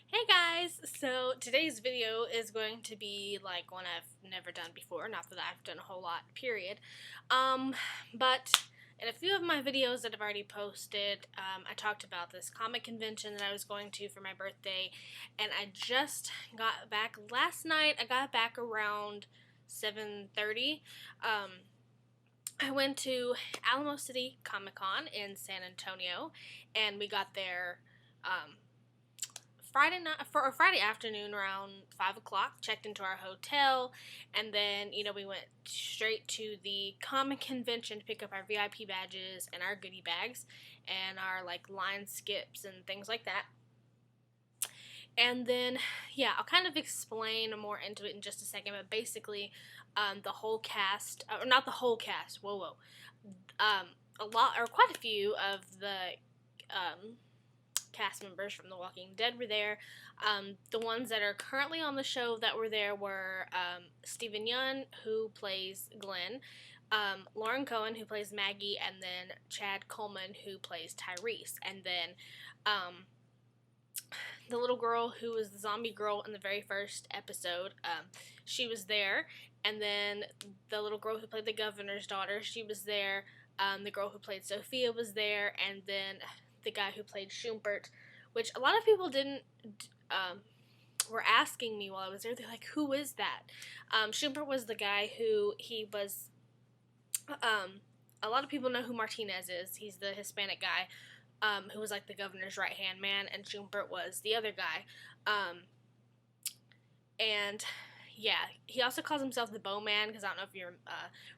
Hey guys! So today's video is going to be like one I've never done before, not that I've done a whole lot, period. But in a few of my videos that I've already posted, I talked about this comic convention that I was going to for my birthday, and I just got back last night. I got back around 7:30. I went to Alamo City Comic Con in San Antonio, and we got there Friday afternoon around 5 o'clock. Checked into our hotel, and then we went straight to the comic convention to pick up our VIP badges and our goodie bags and our like line skips and things like that. And then, yeah, I'll kind of explain more into it in just a second, but basically, the whole cast, or not the whole cast, quite a few of the cast members from The Walking Dead were there. The ones that are currently on the show that were there were Yeun, who plays Glenn, Lauren Cohan, who plays Maggie, and then Chad Coleman, who plays Tyrese. And then the little girl who was the zombie girl in the very first episode, she was there. And then the little girl who played the governor's daughter, she was there. The girl who played Sophia was there. And then the guy who played Shumpert, which a lot of people were asking me while I was there. They're like, who is that? Shumpert was the guy who he was, a lot of people know who Martinez is. He's the Hispanic guy. Who was like the governor's right-hand man, and Shumpert was the other guy. And yeah, he also calls himself the Bowman, because I don't know if you're,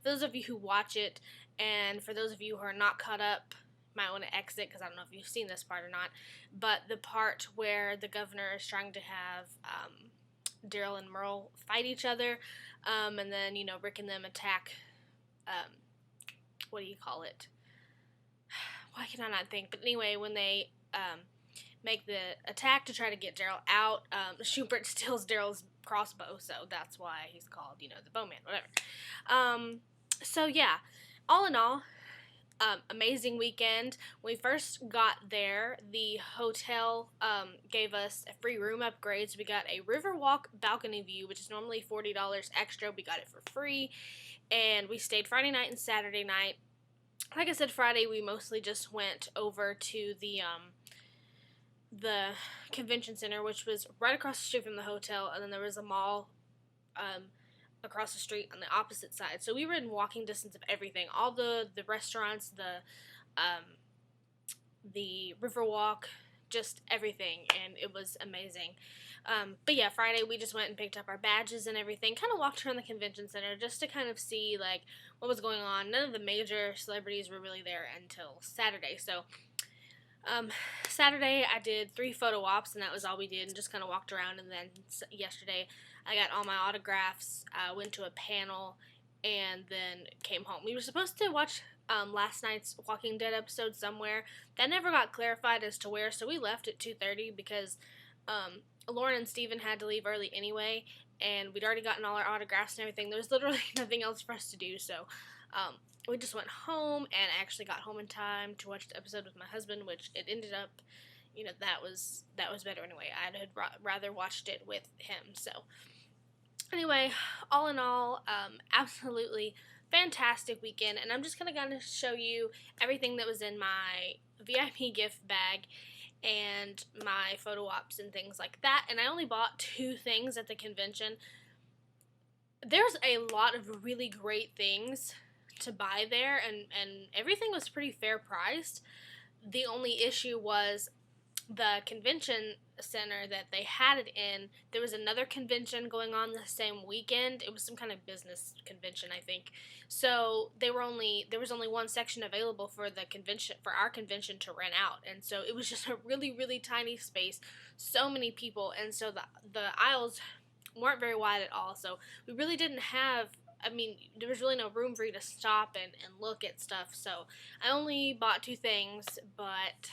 for those of you who watch it, and for those of you who are not caught up, might want to exit, because I don't know if you've seen this part or not, but the part where the governor is trying to have Daryl and Merle fight each other, and then, Rick and them attack, what do you call it? Why can I not think? But anyway, when they make the attack to try to get Daryl out, Shumpert steals Daryl's crossbow, so that's why he's called, the Bowman, whatever. So yeah, all in all, amazing weekend. When we first got there, the hotel gave us a free room upgrade, so we got a Riverwalk balcony view, which is normally $40 extra. We got it for free, and we stayed Friday night and Saturday night. Like I said, Friday we mostly just went over to the convention center, which was right across the street from the hotel, and then there was a mall across the street on the opposite side. So we were in walking distance of everything, all the restaurants, the Riverwalk, just everything, and it was amazing. But yeah, Friday we just went and picked up our badges and everything, kind of walked around the convention center just to kind of see like what was going on. None of the major celebrities were really there until Saturday. So Saturday I did 3 photo ops, and that was all we did, and just kind of walked around. And then yesterday I got all my autographs, went to a panel, and then came home. We were supposed to watch last night's Walking Dead episode somewhere. That never got clarified as to where, so we left at 2:30 because Lauren and Steven had to leave early anyway, and we'd already gotten all our autographs and everything. There was literally nothing else for us to do, so we just went home, and I actually got home in time to watch the episode with my husband, which it ended up, that was better anyway. I'd rather watched it with him. So anyway, all in all, absolutely fantastic weekend, and I'm just going to show you everything that was in my VIP gift bag and my photo ops and things like that. And I only bought 2 things at the convention. There's a lot of really great things to buy there, and everything was pretty fair priced. The only issue was the convention center that they had it in. There was another convention going on the same weekend. It was some kind of business convention, I think. So there was only one section available for our convention to rent out, and so it was just a really, really tiny space. So many people, and so the aisles weren't very wide at all. So we really didn't have. There was really no room for you to stop and look at stuff. So I only bought 2 things, but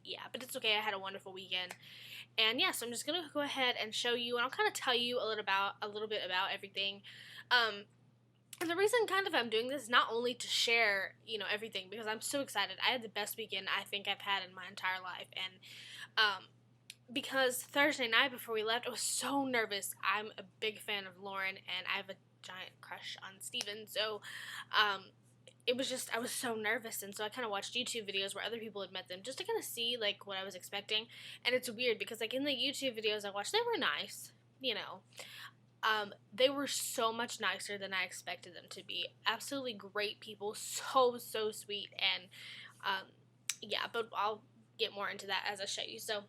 yeah, but it's okay. I had a wonderful weekend. And yeah, so I'm just going to go ahead and show you, and I'll kind of tell you a little bit about everything. And the reason kind of I'm doing this is not only to share, everything, because I'm so excited. I had the best weekend I think I've had in my entire life. And because Thursday night before we left, I was so nervous. I'm a big fan of Lauren, and I have a giant crush on Steven, so it was just, I was so nervous, and so I kind of watched YouTube videos where other people had met them just to kind of see, like, what I was expecting. And it's weird because, like, in the YouTube videos I watched, they were nice, you know. They were so much nicer than I expected them to be. Absolutely great people, so sweet, and yeah, but I'll get more into that as I show you. So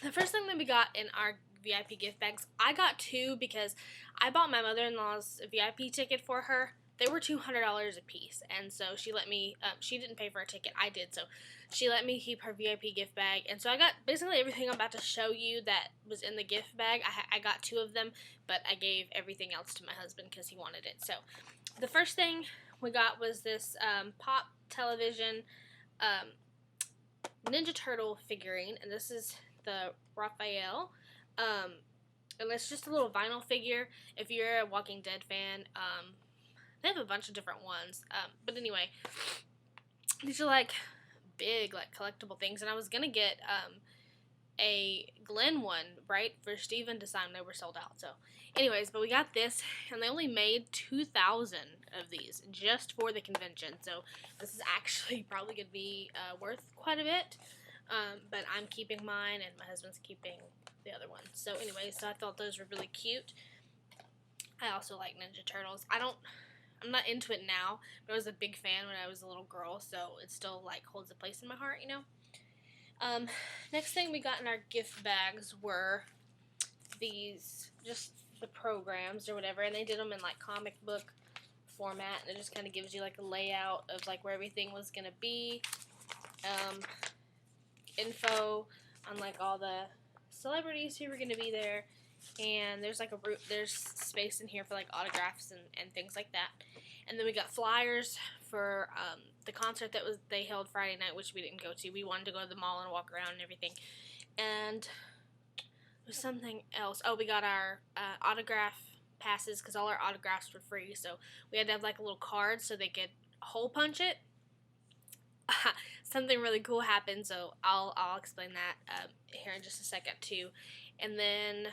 the first thing that we got in our VIP gift bags, I got two because I bought my mother-in-law's VIP ticket for her. They were $200 a piece, and so she let me, she didn't pay for a ticket, I did, so she let me keep her VIP gift bag, and so I got basically everything I'm about to show you that was in the gift bag. I got two of them, but I gave everything else to my husband because he wanted it. So the first thing we got was this Pop Television Ninja Turtle figurine, and this is the Raphael, and it's just a little vinyl figure. If you're a Walking Dead fan, they have a bunch of different ones, but anyway, these are like big, like collectible things, and I was gonna get a Glen one, right, for Steven to sign. They were sold out, so anyways, but we got this, and they only made 2,000 of these just for the convention, so this is actually probably gonna be worth quite a bit, but I'm keeping mine, and my husband's keeping the other one. So anyways, so I thought those were really cute. I also like Ninja Turtles. I'm not into it now, but I was a big fan when I was a little girl, so it still, like, holds a place in my heart, you know? Next thing we got in our gift bags were these, just the programs or whatever, and they did them in, like, comic book format, and it just kind of gives you, like, a layout of, like, where everything was going to be, info on, like, all the celebrities who were going to be there, and there's like there's space in here for like autographs and things like that. And then we got flyers for the concert that they held Friday night, which we didn't go to. We wanted to go to the mall and walk around and everything. And there's something else. Oh, we got our autograph passes because all our autographs were free. So we had to have like a little card so they could hole punch it. Something really cool happened, so I'll explain that here in just a second too. And then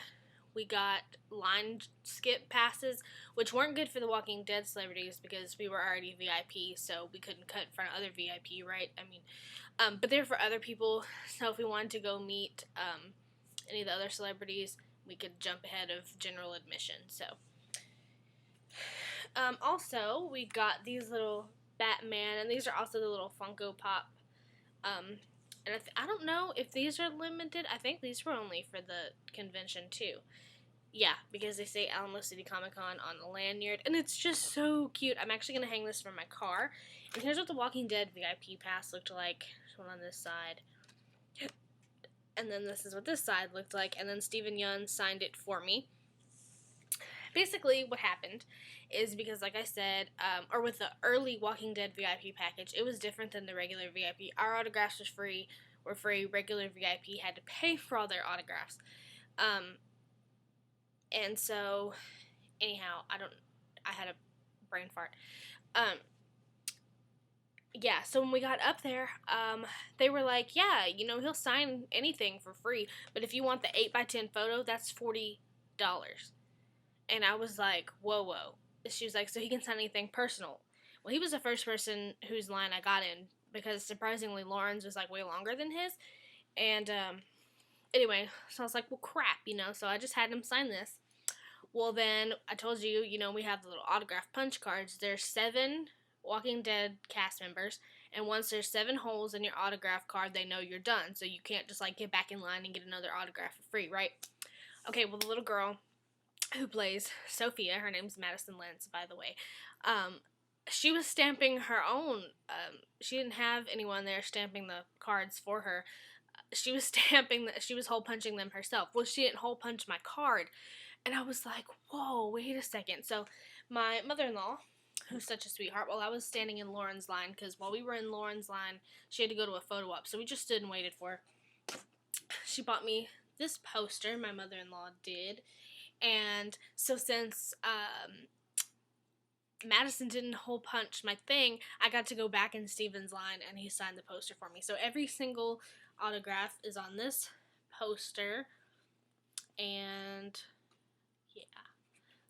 we got line skip passes, which weren't good for the Walking Dead celebrities because we were already VIP, so we couldn't cut in front of other VIP, right? I mean, but they're for other people, so if we wanted to go meet any of the other celebrities, we could jump ahead of general admission. So, also, we got these little Batman, and these are also the little Funko Pop, and I don't know if these are limited. I think these were only for the convention too. Yeah, because they say Alamo City Comic Con on the lanyard, and it's just so cute. I'm actually going to hang this from my car. And here's what the Walking Dead VIP pass looked like. There's one on this side. And then this is what this side looked like, and then Steven Yeun signed it for me. Basically, what happened is because, like I said, or with the early Walking Dead VIP package, it was different than the regular VIP. Our autographs were free. Regular VIP had to pay for all their autographs. And so, anyhow, I had a brain fart. Yeah, so when we got up there, they were like, yeah, you know, he'll sign anything for free, but if you want the 8x10 photo, that's $40. And I was like, whoa. She was like, so he can sign anything personal. Well, he was the first person whose line I got in, because surprisingly, Lauren's was like way longer than his. And anyway, so I was like, well, crap, you know, so I just had him sign this. Well, then I told you, you know, we have the little autograph punch cards. There's 7 Walking Dead cast members, and once there's 7 holes in your autograph card, they know you're done. So you can't just like get back in line and get another autograph for free, right? Okay, well, the little girl who plays Sophia, her name's Madison Lintz, by the way, she was stamping her own. She didn't have anyone there stamping the cards for her. She was she was hole punching them herself. Well, she didn't hole punch my card. And I was like, whoa, wait a second. So my mother-in-law, who's such a sweetheart, while I was standing in Lauren's line, because while we were in Lauren's line, she had to go to a photo op, so we just stood and waited for her. She bought me this poster, my mother-in-law did, and so since Madison didn't hole punch my thing, I got to go back in Steven's line, and he signed the poster for me. So every single autograph is on this poster. And yeah.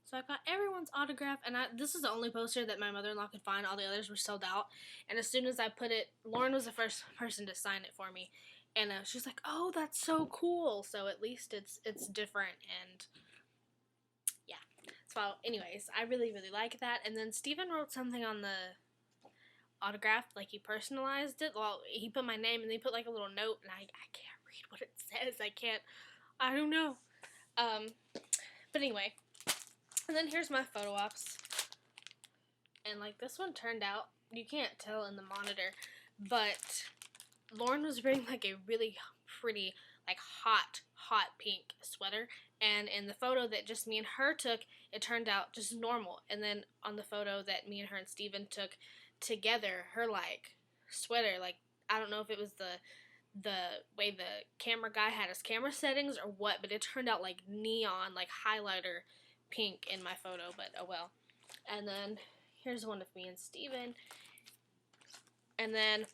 So I got everyone's autograph, and this is the only poster that my mother-in-law could find. All the others were sold out. And as soon as I put it, Lauren was the first person to sign it for me. And she's like, "Oh, that's so cool." So at least it's different, and yeah. So anyways, I really, really like that. And then Steven wrote something on the autograph, like he personalized it. Well, he put my name, and they put like a little note, and I can't read what it says. I don't know. But anyway. And then here's my photo ops. And like this one turned out, you can't tell in the monitor, but Lauren was wearing like a really pretty, like hot pink sweater. And in the photo that just me and her took, it turned out just normal. And then on the photo that me and her and Steven took together, her like sweater, like I don't know if it was the way the camera guy had his camera settings or what, but it turned out like neon, like highlighter pink in my photo, but oh well. And then here's one of me and Steven. And then,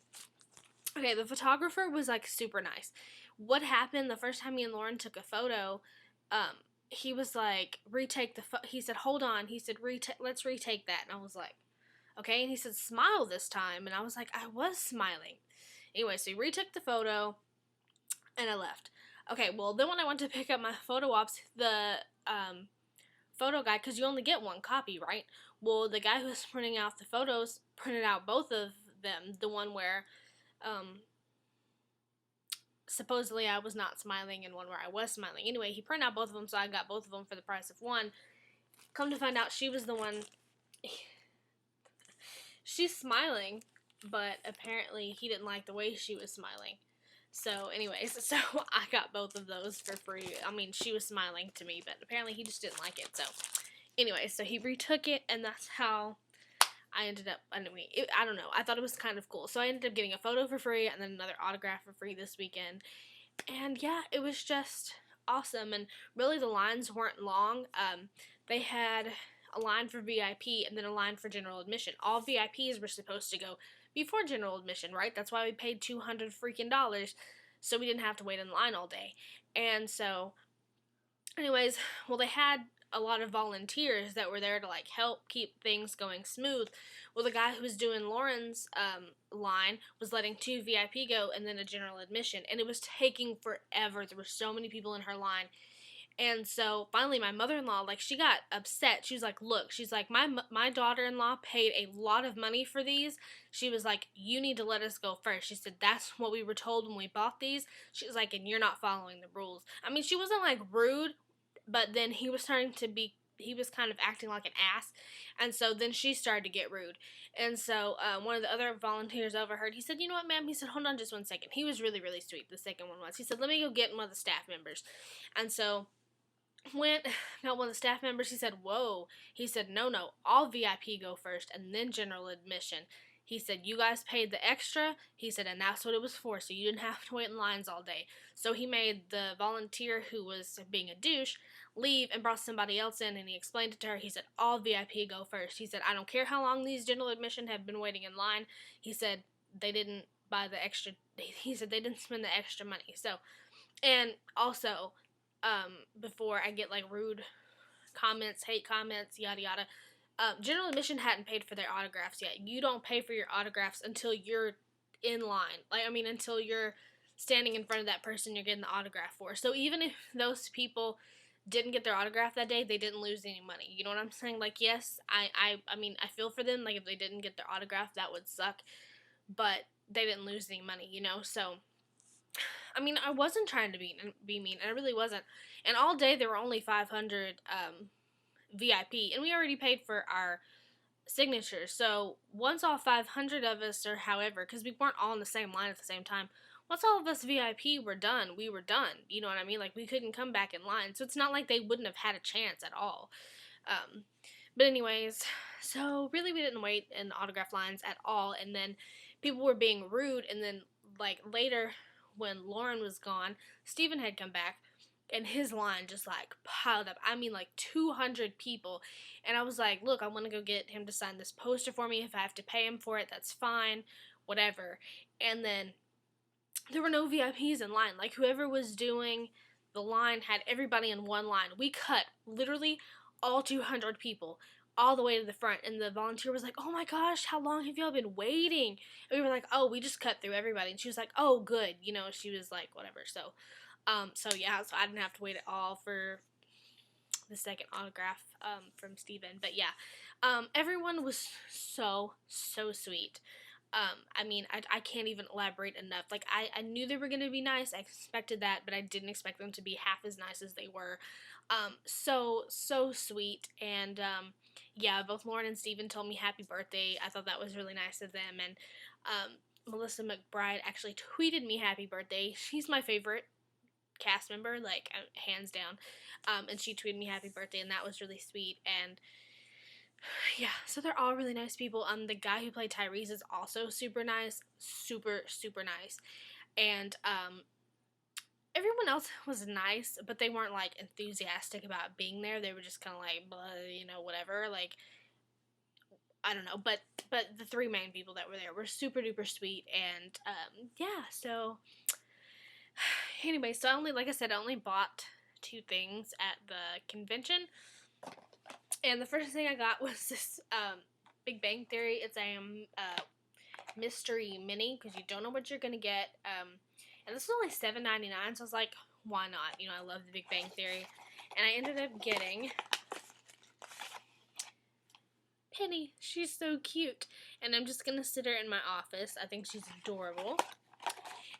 okay, the photographer was like super nice. What happened the first time me and Lauren took a photo, he was like, retake the he said, hold on. He said, let's retake that. And I was like, okay. And he said, smile this time. And I was like, I was smiling. Anyway, so he retook the photo, and I left. Okay, well, then when I went to pick up my photo ops, the photo guy, because you only get one copy, right? Well, the guy who was printing out the photos printed out both of them. The one where supposedly I was not smiling, and one where I was smiling. Anyway, he printed out both of them, so I got both of them for the price of one. Come to find out, she was the one. She's smiling, but apparently he didn't like the way she was smiling. So anyways, so I got both of those for free. I mean, she was smiling to me, but apparently he just didn't like it. So anyway, so he retook it, and that's how I ended up, anyway, I don't know. I thought it was kind of cool. So I ended up getting a photo for free and then another autograph for free this weekend. And yeah, it was just awesome. And really the lines weren't long. They had a line for VIP and then a line for general admission. All VIPs were supposed to go before general admission, right? That's why we paid $200 freaking dollars, so we didn't have to wait in line all day. And so, anyways, well, they had a lot of volunteers that were there to like help keep things going smooth. Well, the guy who was doing Lauren's line was letting 2 VIP go and then a general admission, and it was taking forever. There were so many people in her line. And so, finally, my mother-in-law, like, she got upset. She was like, look, she's like, my daughter-in-law paid a lot of money for these. She was like, you need to let us go first. She said, that's what we were told when we bought these. She was like, and you're not following the rules. I mean, she wasn't, like, rude, but then he was kind of acting like an ass. And so, then she started to get rude. And so, one of the other volunteers overheard. He said, you know what, ma'am? He said, hold on just 1 second. He was really, really sweet, the second one was. He said, let me go get one of the staff members. And so, got one of the staff members. He said, whoa. He said, no, all VIP go first and then general admission. He said, you guys paid the extra. He said, and that's what it was for, so you didn't have to wait in lines all day. So he made the volunteer who was being a douche leave and brought somebody else in, and he explained it to her. He said, all VIP go first. He said, I don't care how long these general admission have been waiting in line. He said, they didn't buy the extra. He said, they didn't spend the extra money. So, and also, before I get like rude comments, hate comments, yada yada, general admission hadn't paid for their autographs yet. You don't pay for your autographs until you're in line. Until you're standing in front of that person you're getting the autograph for. So even if those people didn't get their autograph that day, they didn't lose any money. You know what I'm saying? Like, yes, I feel for them. Like, if they didn't get their autograph, that would suck. But they didn't lose any money, you know? So, I mean, I wasn't trying to be mean. I really wasn't. And all day, there were only 500 VIP. And we already paid for our signatures. So, once all 500 of us, or however, because we weren't all in the same line at the same time, once all of us VIP were done, we were done. You know what I mean? Like, we couldn't come back in line. So, it's not like they wouldn't have had a chance at all. But anyways, so really we didn't wait in autograph lines at all. And then people were being rude. And then, like, later, when Lauren was gone, Steven had come back. And his line just, like, piled up. I mean, like, 200 people. And I was like, look, I want to go get him to sign this poster for me. If I have to pay him for it, that's fine. Whatever. And then there were no VIPs in line. Like, whoever was doing the line had everybody in one line. We cut literally all 200 people all the way to the front, and the volunteer was like, oh my gosh, how long have y'all been waiting? And we were like, oh, we just cut through everybody. And she was like, oh, good. You know, she was like, whatever. So yeah, so I didn't have to wait at all for the second autograph from Steven. But yeah, everyone was so sweet. I mean, I can't even elaborate enough. Like, I knew they were going to be nice. I expected that, but I didn't expect them to be half as nice as they were. So sweet. And, yeah, both Lauren and Steven told me happy birthday. I thought that was really nice of them. And, Melissa McBride actually tweeted me happy birthday. She's my favorite cast member, like, hands down. And she tweeted me happy birthday, and that was really sweet. And yeah, so they're all really nice people. The guy who played Tyrese is also super nice, super nice. And everyone else was nice, but they weren't like enthusiastic about being there. They were just kind of like, blah, you know, whatever. Like, I don't know, but the three main people that were there were super duper sweet. And yeah, so anyway, so I only bought 2 things at the convention. And the first thing I got was this Big Bang Theory. It's a mystery mini, because you don't know what you're going to get. And this was only $7.99, so I was like, why not? You know, I love the Big Bang Theory. And I ended up getting Penny. She's so cute. And I'm just going to sit her in my office. I think she's adorable.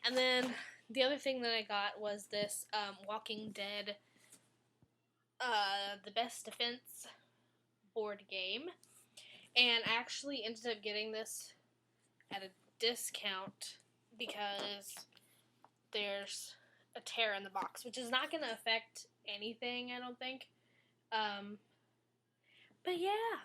And then the other thing that I got was this Walking Dead The Best Defense board game, and I actually ended up getting this at a discount because there's a tear in the box, which is not going to affect anything, I don't think. But yeah.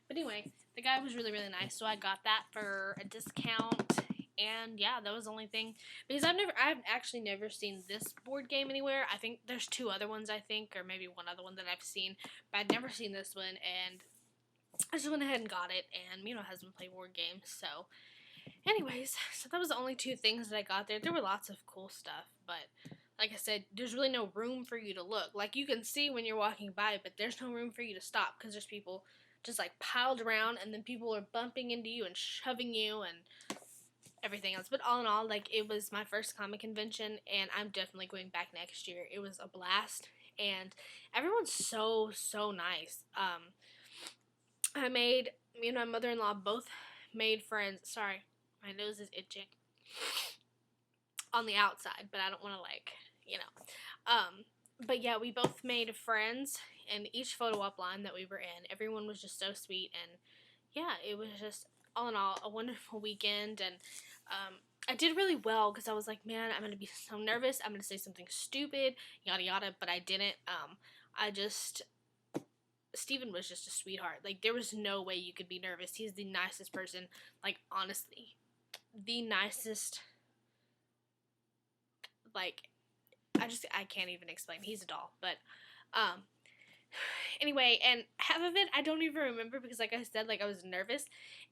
But anyway, the guy was really nice, so I got that for a discount. And yeah, that was the only thing, because I've actually never seen this board game anywhere. I think there's 2 other ones, I think, or maybe one other one that I've seen, but I'd never seen this one, and I just went ahead and got it. And me and my husband play board games, so anyways, so that was the only 2 things that I got there. There were lots of cool stuff, but like I said, there's really no room for you to look. Like, you can see when you're walking by, but there's no room for you to stop, because there's people just like piled around, and then people are bumping into you and shoving you and everything else. But all in all, like, it was my first comic convention, and I'm definitely going back next year. It was a blast, and everyone's so nice. Me and my mother-in-law both made friends. Sorry, my nose is itching on the outside, but I don't want to, like, you know. But yeah, we both made friends, and each photo op line that we were in, everyone was just so sweet. And yeah, it was just, all in all, a wonderful weekend. And I did really well, because I was like, man, I'm going to be so nervous. I'm going to say something stupid, yada yada, but I didn't. Steven was just a sweetheart. Like, there was no way you could be nervous. He's the nicest person. Like, honestly, the nicest. Like, I can't even explain. He's a doll. But, anyway, and half of it I don't even remember, because like I said, like, I was nervous.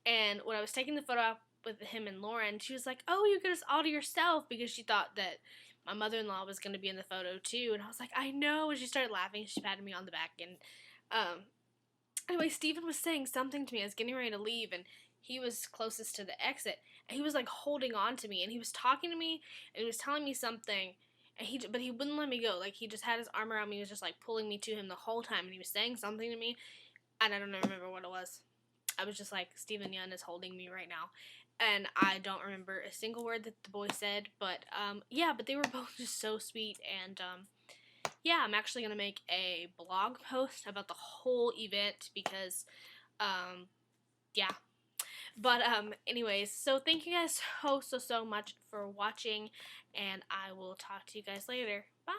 And when I was taking the photo out with him and Lauren, she was like, oh, you got us all to yourself, because she thought that my mother-in-law was going to be in the photo too. And I was like, I know. And she started laughing. She patted me on the back. And anyway, Steven was saying something to me. I was getting ready to leave, and he was closest to the exit, and he was like holding on to me, and he was talking to me, and he was telling me something, and but he wouldn't let me go. Like, he just had his arm around me. He was just like pulling me to him the whole time, and he was saying something to me, and I don't remember what it was. I was just like, Steven Yeun is holding me right now. And I don't remember a single word that the boy said, but yeah, but they were both just so sweet. And yeah, I'm actually going to make a blog post about the whole event, because yeah. But anyways, so thank you guys so much for watching, and I will talk to you guys later. Bye!